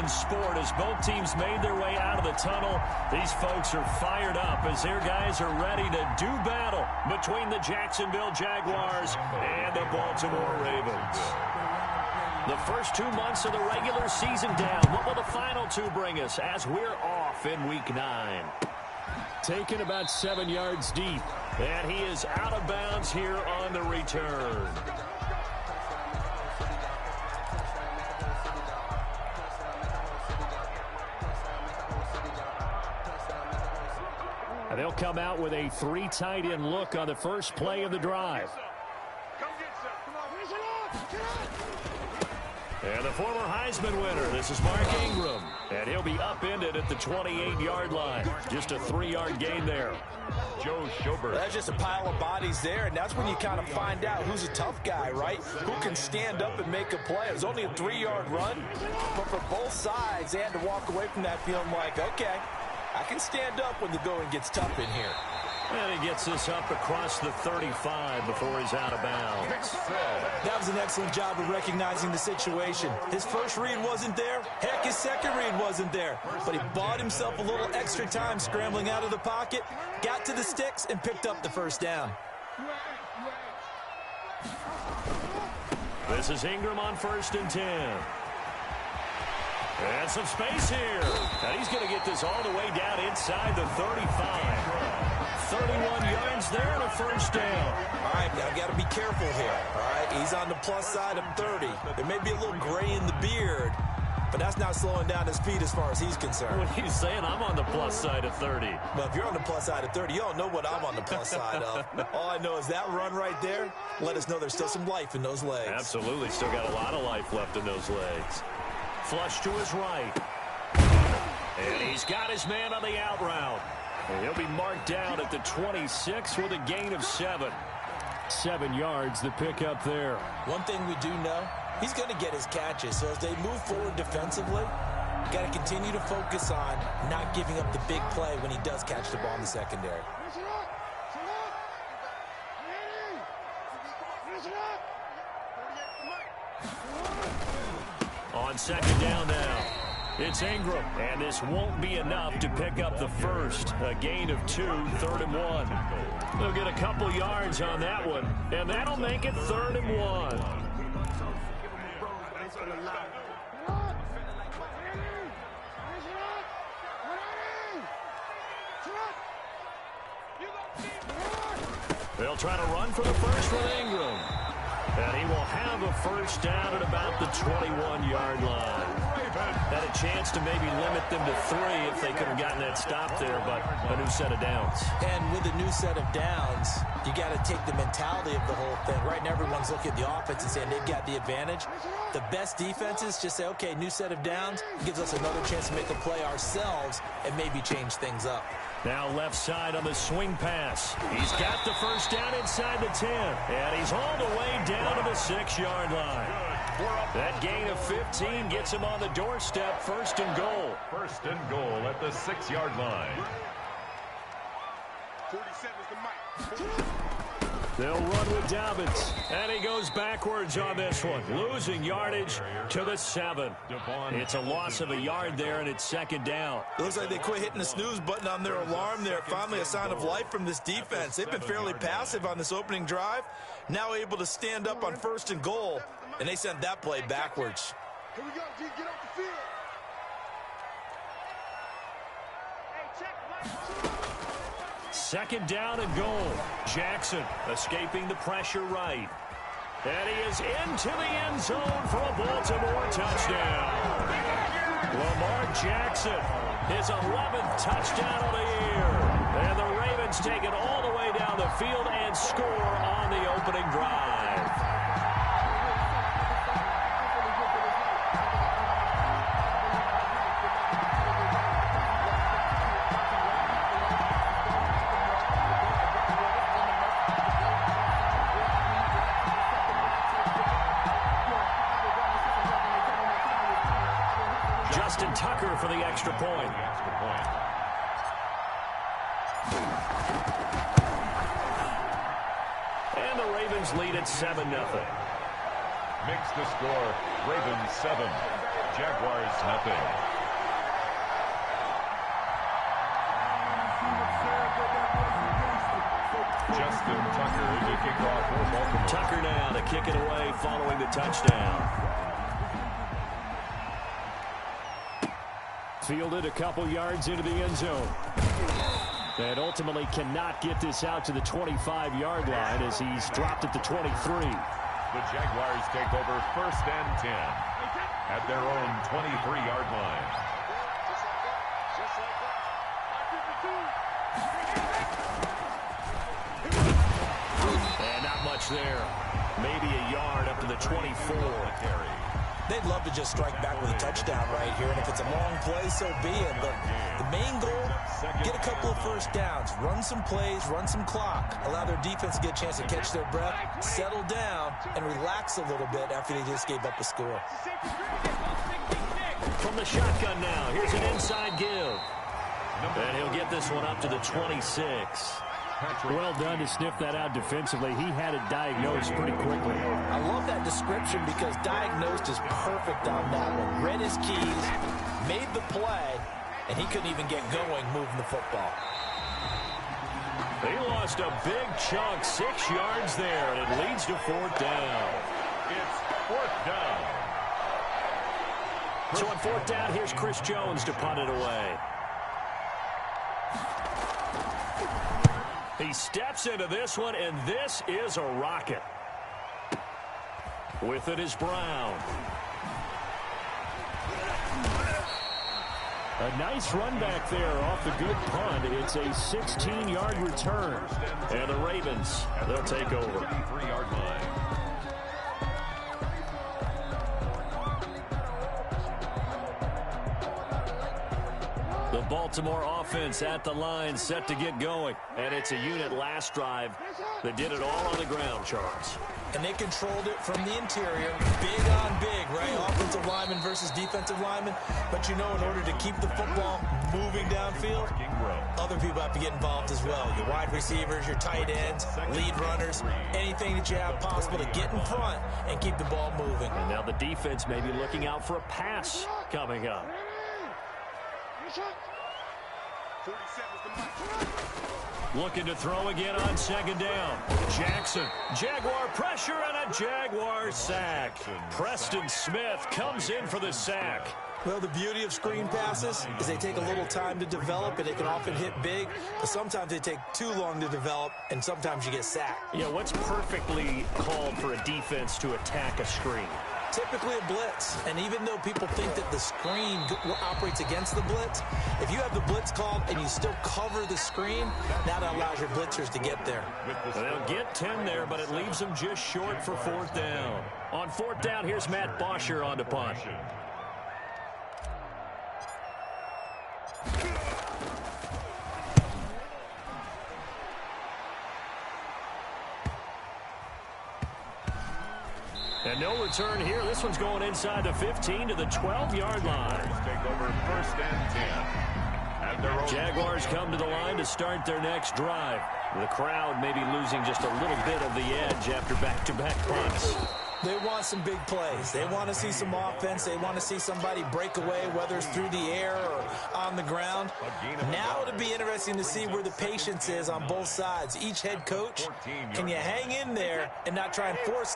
in sport as both teams made their way out of the tunnel. These folks are fired up as their guys are ready to do battle between the Jacksonville Jaguars and the Baltimore Ravens. The first 2 months of the regular season down. What will the final two bring us as we're off in Week 9? Taken about 7 yards deep. And he is out of bounds here on the return. And they'll come out with a 3 tight end look on the first play of the drive. And the former Heisman winner, this is Mark Ingram. And he'll be upended at the 28-yard line. Just a 3-yard gain there. Joe Schobert. That's just a pile of bodies there, and that's when you kind of find out who's a tough guy, right? Who can stand up and make a play. It was only a 3-yard run, but for both sides, they had to walk away from that feeling like, okay, I can stand up when the going gets tough in here. And he gets this up across the 35 before he's out of bounds. That was an excellent job of recognizing the situation. His first read wasn't there. Heck, his second read wasn't there. But he bought himself a little extra time scrambling out of the pocket, got to the sticks, and picked up the first down. This is Ingram on 1st and 10. And some space here. And he's going to get this all the way down inside the 35. 31 yards there and a first down. All right, now got to be careful here. All right, he's on the plus side of 30. There may be a little gray in the beard, but that's not slowing down his speed as far as he's concerned. What are you saying? I'm on the plus side of 30. Well, if you're on the plus side of 30, you don't know what I'm on the plus side of. All I know is that run right there let us know there's still some life in those legs. Absolutely. Still got a lot of life left in those legs. Flush to his right. And he's got his man on the out route. And he'll be marked down at the 26 with a gain of 7. 7 yards, the pickup there. One thing we do know, he's going to get his catches. So as they move forward defensively, got to continue to focus on not giving up the big play when he does catch the ball in the secondary. On 2nd down now. It's Ingram, and this won't be enough to pick up the first. A gain of 2, 3rd and 1. They'll get a couple yards on that one, and that'll make it 3rd and 1. They'll try to run for the first with Ingram. And he will have a first down at about the 21-yard line. Had a chance to maybe limit them to 3 if they could have gotten that stop there, but a new set of downs. And with a new set of downs, you got to take the mentality of the whole thing. Right now, everyone's looking at the offense and saying they've got the advantage. The best defenses just say, okay, new set of downs gives us another chance to make a play ourselves and maybe change things up. Now left side on the swing pass. He's got the first down inside the 10. And he's all the way down to the 6-yard line. That gain of 15 gets him on the doorstep. 1st and goal. 1st and goal at the 6-yard line. 47 is the mic. They'll run with Dobbins. And he goes backwards on this one. Losing yardage to the 7. It's a loss of a yard there, and it's 2nd down. It looks like they quit hitting the snooze button on their alarm there. Finally a sign of life from this defense. They've been fairly passive on this opening drive. Now able to stand up on 1st and goal, and they sent that play backwards. Here we go, G. Get off the field. Hey, check. 2nd down and goal. Jackson escaping the pressure right. And he is into the end zone for a Baltimore touchdown. Lamar Jackson, his 11th touchdown of the year. And the Ravens take it all the way down the field and score on the opening drive. Tucker for the extra point. And the Ravens lead at 7-0. Makes the score Ravens 7, Jaguars nothing. Justin Tucker to kick off for Baltimore. Tucker now to kick it away following the touchdown. Fielded a couple yards into the end zone. And ultimately cannot get this out to the 25-yard line as he's dropped at the 23. The Jaguars take over 1st and 10 at their own 23-yard line. And not much there. Maybe a yard up to the 24. They'd love to just strike back with a touchdown right here, and if it's a long play, so be it. But the main goal, get a couple of first downs, run some plays, run some clock, allow their defense to get a chance to catch their breath, settle down, and relax a little bit after they just gave up a score. From the shotgun now, here's an inside give. And he'll get this one up to the 26. Well done to sniff that out defensively. He had it diagnosed pretty quickly. I love that description because diagnosed is perfect on that one. Read his keys, made the play, and he couldn't even get going moving the football. He lost a big chunk, 6 yards there, and it leads to 4th down. It's 4th down. So on 4th down, here's Chris Jones to punt it away. He steps into this one, and this is a rocket. With it is Brown. A nice run back there off the good punt. It's a 16-yard return. And the Ravens, they'll take over. 23-yard line. The Baltimore offense at the line, set to get going. And it's a unit last drive that did it all on the ground, Charles. And they controlled it from the interior. Big on big, right? Offensive lineman versus defensive lineman. But you know, in order to keep the football moving downfield, other people have to get involved as well. Your wide receivers, your tight ends, lead runners, anything that you have possible to get in front and keep the ball moving. And now the defense may be looking out for a pass coming up. Looking to throw again on 2nd down. Jackson. Jaguar pressure and a Jaguar sack. Preston Smith comes in for the sack. Well, the beauty of screen passes is they take a little time to develop, and they can often hit big, but sometimes they take too long to develop, and sometimes you get sacked. Yeah, what's perfectly called for a defense to attack a screen? Typically a blitz, and even though people think that the screen operates against the blitz, if you have the blitz called and you still cover the screen, now that allows your blitzers to get there. They'll get 10 there, but it leaves them just short for 4th down. On 4th down, here's Matt Bosher on to punt. And no return here. This one's going inside the 15 to the 12-yard line. Take over 1st and 10. At their own Jaguars come to the line to start their next drive. The crowd may be losing just a little bit of the edge after back-to-back punts. They want some big plays. They want to see some offense. They want to see somebody break away, whether it's through the air or on the ground. Now it'll be interesting to see where the patience is on both sides. Each head coach, can you hang in there and not try and force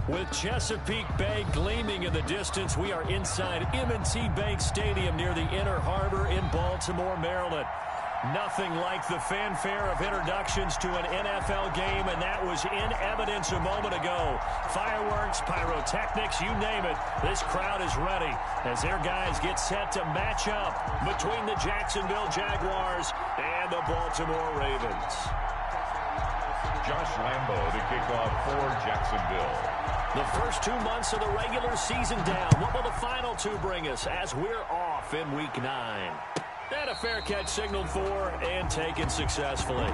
With Chesapeake Bay gleaming in the distance, we are inside M&T Bank Stadium near the Inner Harbor in Baltimore, Maryland. Nothing like the fanfare of introductions to an NFL game, and that was in evidence a moment ago. Fireworks, pyrotechnics, you name it. This crowd is ready as their guys get set to match up between the Jacksonville Jaguars and the Baltimore Ravens. Josh Lambo to kick off for Jacksonville. The first 2 months of the regular season down. What will the final two bring us as we're off in Week 9? And a fair catch signaled for and taken successfully.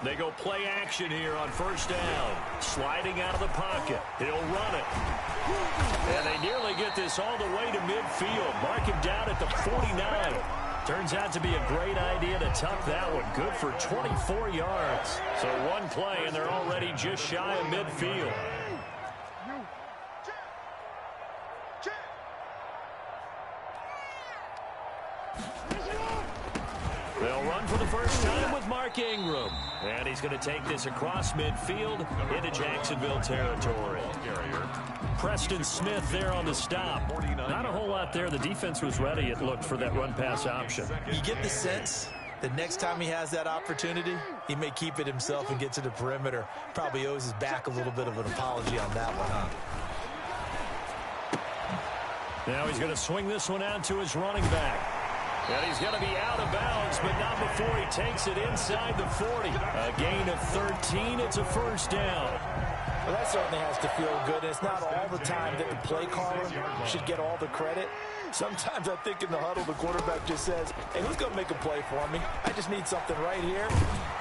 They go play action here on first down. Sliding out of the pocket. He'll run it. And they nearly get this all the way to midfield. Mark him down at the 49. Turns out to be a great idea to tuck that one. Good for 24 yards. So one play, and they're already just shy of midfield. They'll run for the first time with Mark Ingram. And he's going to take this across midfield into Jacksonville territory. Preston Smith there on the stop. Not a whole lot there. The defense was ready, it looked, for that run-pass option. You get the sense that next time he has that opportunity, he may keep it himself and get to the perimeter. Probably owes his back a little bit of an apology on that one, huh? Now he's going to swing this one out to his running back. And he's going to be out of bounds, but not before he takes it inside the 40. A gain of 13. It's a first down. Well, that certainly has to feel good. It's not all the time that the play caller should get all the credit. Sometimes I think in the huddle, the quarterback just says, hey, who's going to make a play for me? I just need something right here.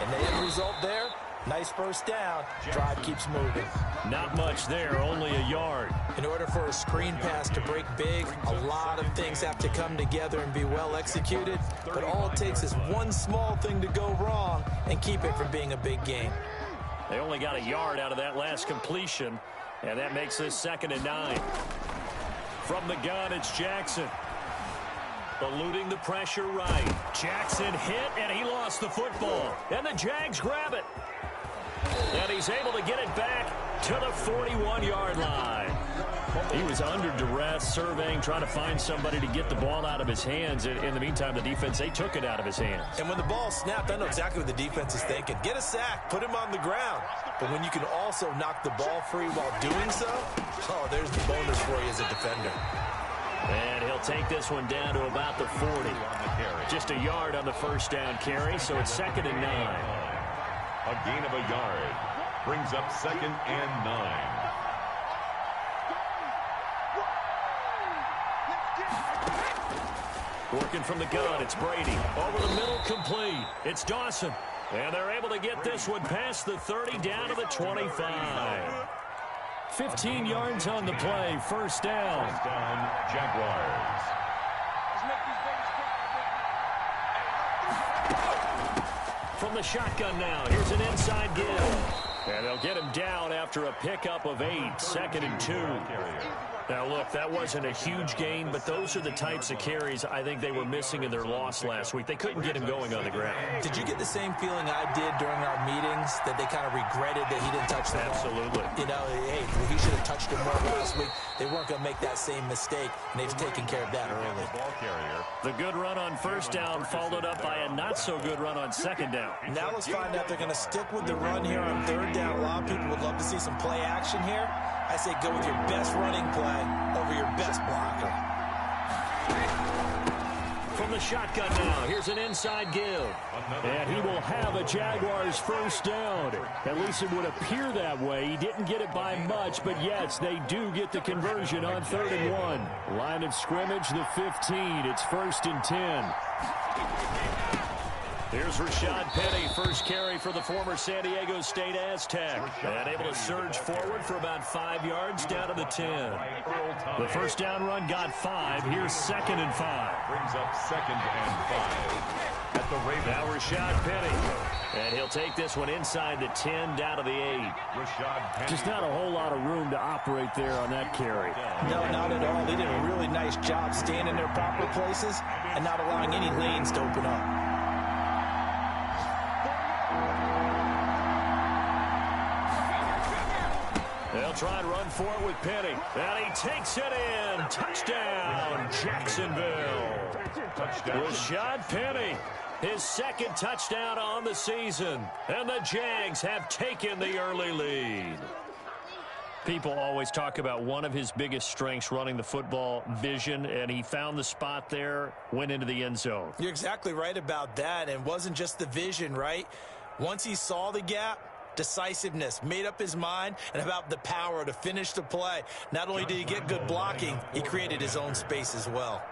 And the end result there, nice first down. Drive keeps moving. Not much there, only a yard. In order for a screen pass to break big, a lot of things have to come together and be well executed. But all it takes is one small thing to go wrong and keep it from being a big game. They only got a yard out of that last completion, and that makes this 2nd and 9. From the gun, it's Jackson. Eluding the pressure right. Jackson hit, and he lost the football. And the Jags grab it. And he's able to get it back to the 41-yard line. He was under duress, surveying, trying to find somebody to get the ball out of his hands. In the meantime, the defense, they took it out of his hands. And when the ball snapped, I know exactly what the defense is thinking. Get a sack, put him on the ground. But when you can also knock the ball free while doing so, oh, there's the bonus for you as a defender. And he'll take this one down to about the 40. Just a yard on the first down carry, so it's 2nd and 9. A gain of a yard brings up 2nd and 9. Working from the gun, it's Brady. Over the middle, complete. It's Dawson. And they're able to get this one past the 30 down to the 25. 15 yards on the play, first down. First down, Jaguars. From the shotgun now, here's an inside give. And they'll get him down after a pickup of 8, 2nd and 2. Now, look, that wasn't a huge gain, but those are the types of carries I think they were missing in their loss last week. They couldn't get him going on the ground. Did you get the same feeling I did during our meetings, that they kind of regretted that he didn't touch the ball? Absolutely. You know, hey, he should have touched it more last week. They weren't going to make that same mistake, and they've taken care of that early. The good run on first down followed up by a not-so-good run on second down. Now let's find out they're going to stick with the run here on third down. A lot of people would love to see some play action here. I say go with your best running play over your best blocker. From the shotgun now, here's an inside give. And he will have a Jaguars first down. At least it would appear that way. He didn't get it by much, but yes, they do get the conversion on 3rd and 1. Line of scrimmage, the 15. It's 1st and 10. Here's Rashad Penny, first carry for the former San Diego State Aztec. And able to surge forward for about 5 yards down to the 10. The first down run got 5. Here's 2nd and 5. Brings up 2nd and 5. at the Ravens. Now Rashad Penny. And he'll take this one inside the 10, down to the 8. Rashad Penny. Just not a whole lot of room to operate there on that carry. No, not at all. They did a really nice job staying in their proper places and not allowing any lanes to open up. They'll try and run for it with Penny. And he takes it in. Touchdown, Jacksonville. Touchdown. Rashad Penny, his second touchdown on the season. And the Jags have taken the early lead. People always talk about one of his biggest strengths running the football, vision, and he found the spot there, went into the end zone. You're exactly right about that, and it wasn't just the vision, right? Once he saw the gap, decisiveness, made up his mind, and about the power to finish the play. Not only did he get good blocking, he created his own space as well.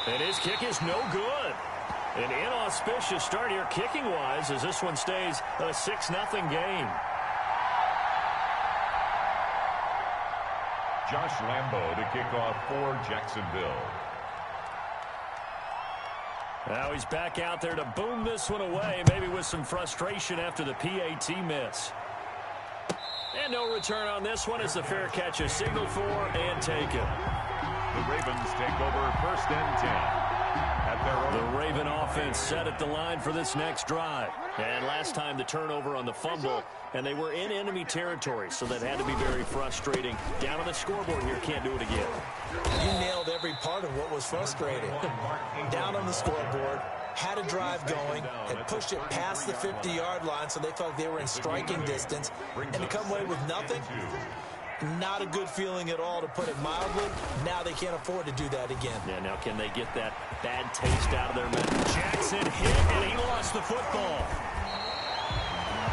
And his kick is no good. An inauspicious start here kicking-wise as this one stays a 6-0 game. Josh Lambo to kick off for Jacksonville. Now he's back out there to boom this one away, maybe with some frustration after the PAT miss. And no return on this one as the fair catch is signaled for and taken. The Ravens take over 1st and 10 at their own. The Raven offense set at the line for this next drive. And last time the turnover on the fumble, and they were in enemy territory, so that had to be very frustrating. Down on the scoreboard here, can't do it again. You nailed every part of what was frustrating. Down on the scoreboard, had a drive going, had pushed it past the 50-yard line, so they felt they were in striking distance, and to come away with nothing, not a good feeling at all, to put it mildly. Now they can't afford to do that again. Yeah, now can they get that bad taste out of their mouth? Jackson hit, and he lost the football.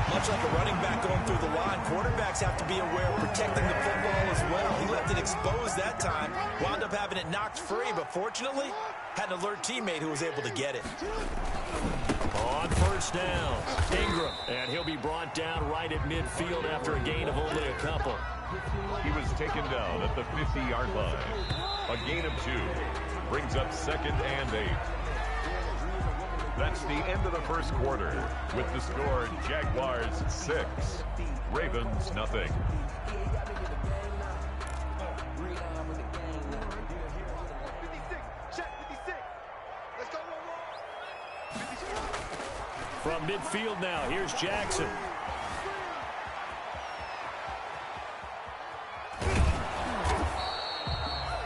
Much like a running back going through the line, quarterbacks have to be aware of protecting the football as well. He left it exposed that time, wound up having it knocked free, but fortunately, had an alert teammate who was able to get it. On 1st down, Ingram, and he'll be brought down right at midfield after a gain of only a couple. He was taken down at the 50-yard line. A gain of 2 brings up 2nd and 8. That's the end of the first quarter with the score Jaguars 6, Ravens nothing. From midfield now, here's Jackson.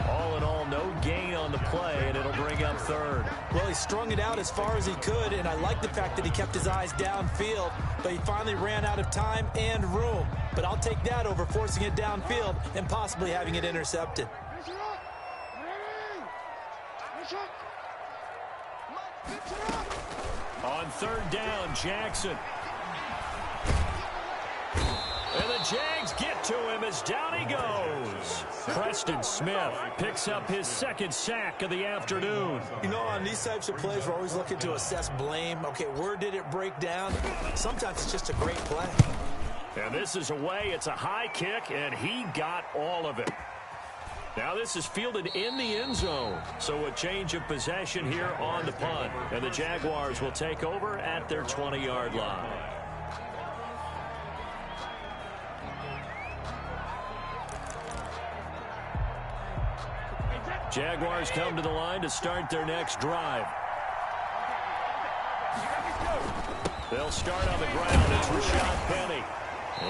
All in all, no gain on the play, and it'll bring up 3rd. Well, he strung it out as far as he could, and I like the fact that he kept his eyes downfield, but he finally ran out of time and room. But I'll take that over forcing it downfield and possibly having it intercepted. On 3rd down, Jackson. And the Jags get to him as down he goes. Preston Smith picks up his 2nd sack of the afternoon. You know, on these types of plays, we're always looking to assess blame. Okay, where did it break down? Sometimes it's just a great play. And this is away. It's a high kick, and he got all of it. Now this is fielded in the end zone. So a change of possession here on the punt. And the Jaguars will take over at their 20-yard line. Jaguars come to the line to start their next drive. They'll start on the ground. It's Rashad Penny.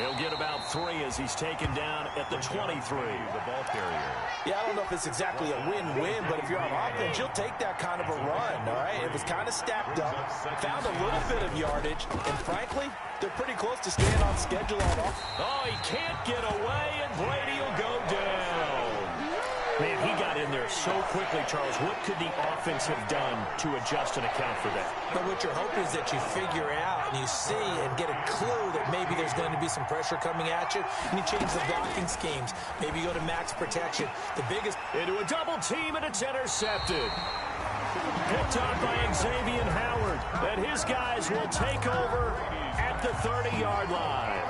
He'll get about 3 as he's taken down at the 23. The ball carrier. Yeah, I don't know if it's exactly a win-win, but if you're on offense, you'll take that kind of a run, all right? It was kind of stacked up, found a little bit of yardage, and frankly, they're pretty close to staying on schedule on offense. Oh, he can't get away, and Brady will go down. Man, he got in there so quickly, Charles. What could the offense have done to adjust and account for that? But what you're hoping is that you figure out and you see and get a clue that maybe there's going to be some pressure coming at you, and you change the blocking schemes. Maybe you go to max protection. The biggest... Into a double team, and it's intercepted. Picked up by Xavier Howard. And his guys will take over at the 30-yard line.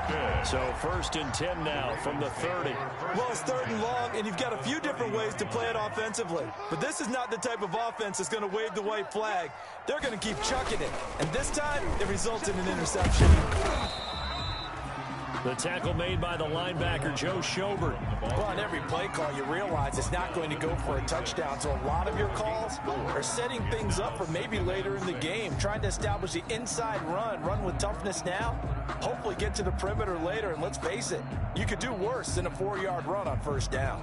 good. So 1st and 10 now from the 30. Well, it's 3rd and long, and you've got a few different ways to play it offensively. But this is not the type of offense that's going to wave the white flag. They're going to keep chucking it. And this time, it results in an interception. The tackle made by the linebacker, Joe Schobert. Well, on every play call, you realize it's not going to go for a touchdown. So a lot of your calls are setting things up for maybe later in the game, trying to establish the inside run with toughness now, hopefully get to the perimeter later. And let's face it, you could do worse than a 4-yard run on 1st down.